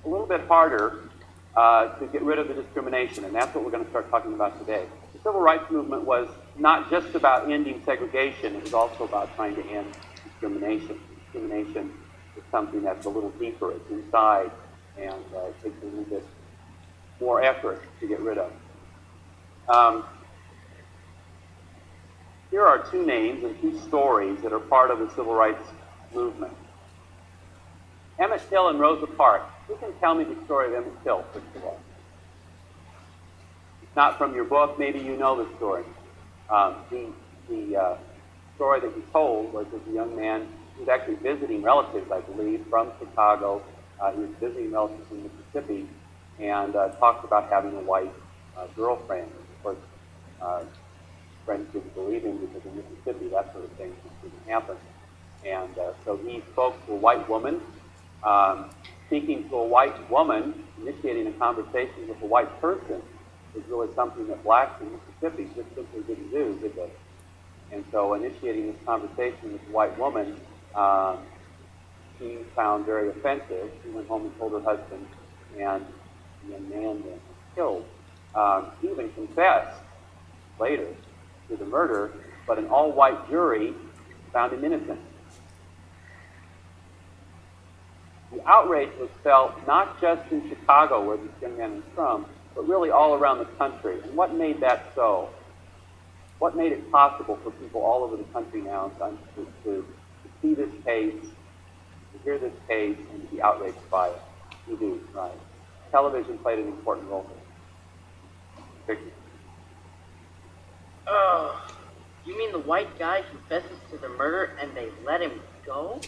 a little bit harder to get rid of the discrimination, and that's what we're going to start talking about today. The civil rights movement was not just about ending segregation, it was also about trying to end discrimination. Discrimination is something that's a little deeper, it's inside, and it takes a little bit more effort to get rid of. Here are two names and two stories that are part of the civil rights movement. Emmett Till and Rosa Parks. Who can tell me the story of Emmett Till, first of all? It's not from your book, maybe you know the story. The story that he told was of a young man who was actually visiting relatives, I believe, from Chicago. He was visiting relatives in Mississippi and talked about having a white girlfriend. Of course, friends didn't believe him because in Mississippi that sort of thing just didn't happen. And so he spoke to a white woman. Speaking to a white woman, initiating a conversation with a white person is really something that blacks in Mississippi just simply didn't do, did they? And so initiating this conversation with a white woman, she found very offensive. She went home and told her husband, and the young man then was killed. He even confessed later to the murder, but an all-white jury found him innocent. The outrage was felt not just in Chicago, where this young man was from, but really all around the country. And what made that so? What made it possible for people all over the country now to see this case, to hear this case, and to be outraged by it? TV, right. Television played an important role. Victor. Oh, you mean the white guy confesses to the murder and they let him go?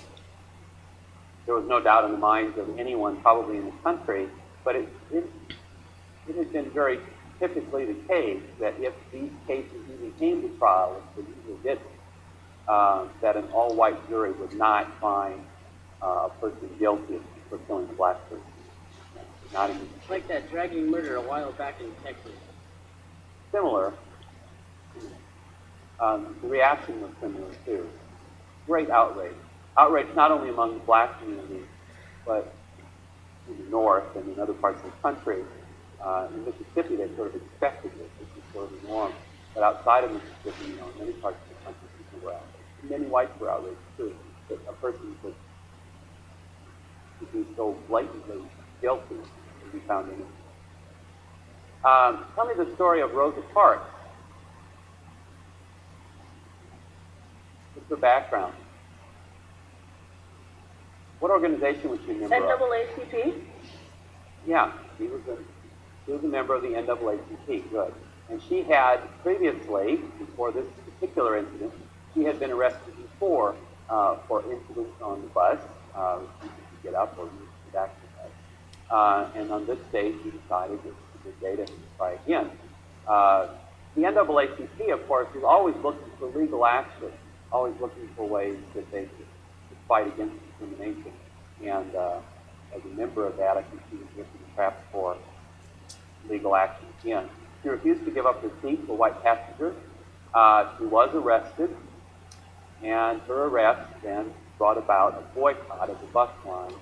There was no doubt in the minds of anyone probably in the country, but it has been very typically the case that if these cases even came to trial, which they usually didn't, that an all-white jury would not find a person guilty for killing a black person. Not in like that dragging murder a while back in Texas. Similar. The reaction was similar too. Great outrage. Outrage not only among the black community, but in the north and in other parts of the country. In Mississippi, they sort of expected this. This is sort of the norm. But outside of Mississippi, in many parts of the country, people were outraged. Many whites were outraged too. That a person could be so blatantly guilty and be found innocent. Tell me the story of Rosa Parks. What's her background? What organization was she a member of? NAACP? Yeah, she was a member of the NAACP, good. And she had previously, before this particular incident, she had been arrested before for incidents on the bus, refusing to get up or use the back of the bus. And on this day, she decided that she could date it and try again. The NAACP, of course, was always looking for legal action, always looking for ways that they could fight against discrimination. And as a member of that, I think she was looking perhaps for legal action again. She refused to give up her seat to a white passenger. She was arrested, and her arrest then brought about a boycott of the bus line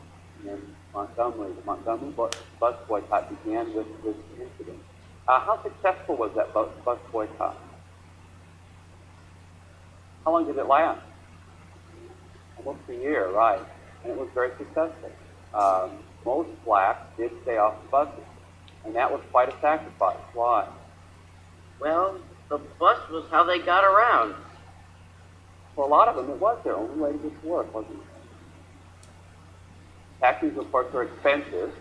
in Montgomery. The Montgomery bus boycott began with this incident. How successful was that bus boycott? How long did it last? Almost a year, right. And it was very successful. Most blacks did stay off the buses, and that was quite a sacrifice. Why? Well, the bus was how they got around. For a lot of them, it was their only way to get to work, wasn't it? Taxis, of course, are expensive.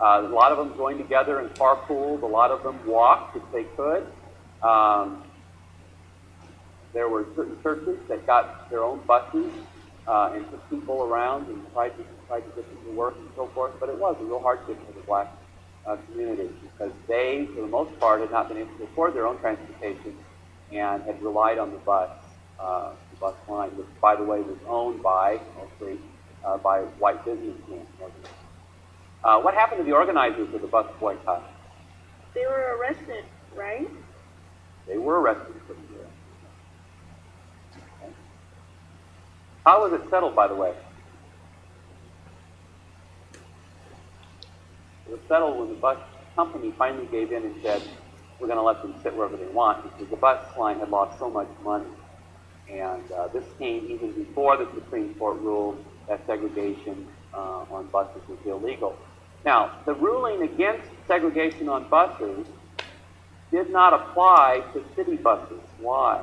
A lot of them joined together in carpools. A lot of them walked if they could. There were certain churches that got their own buses and took people around and tried to get them to work and so forth. But it was a real hardship for the black community because they, for the most part, had not been able to afford their own transportation and had relied on the bus line, which, by the way, was owned by, mostly, by white businessmen. What happened to the organizers of the bus boycott? They were arrested, right? They were arrested for the year. Okay. How was it settled, by the way? It was settled when the bus company finally gave in and said, we're going to let them sit wherever they want, because the bus line had lost so much money. And this came even before the Supreme Court ruled that segregation on buses was illegal. Now, the ruling against segregation on buses did not apply to city buses. Why?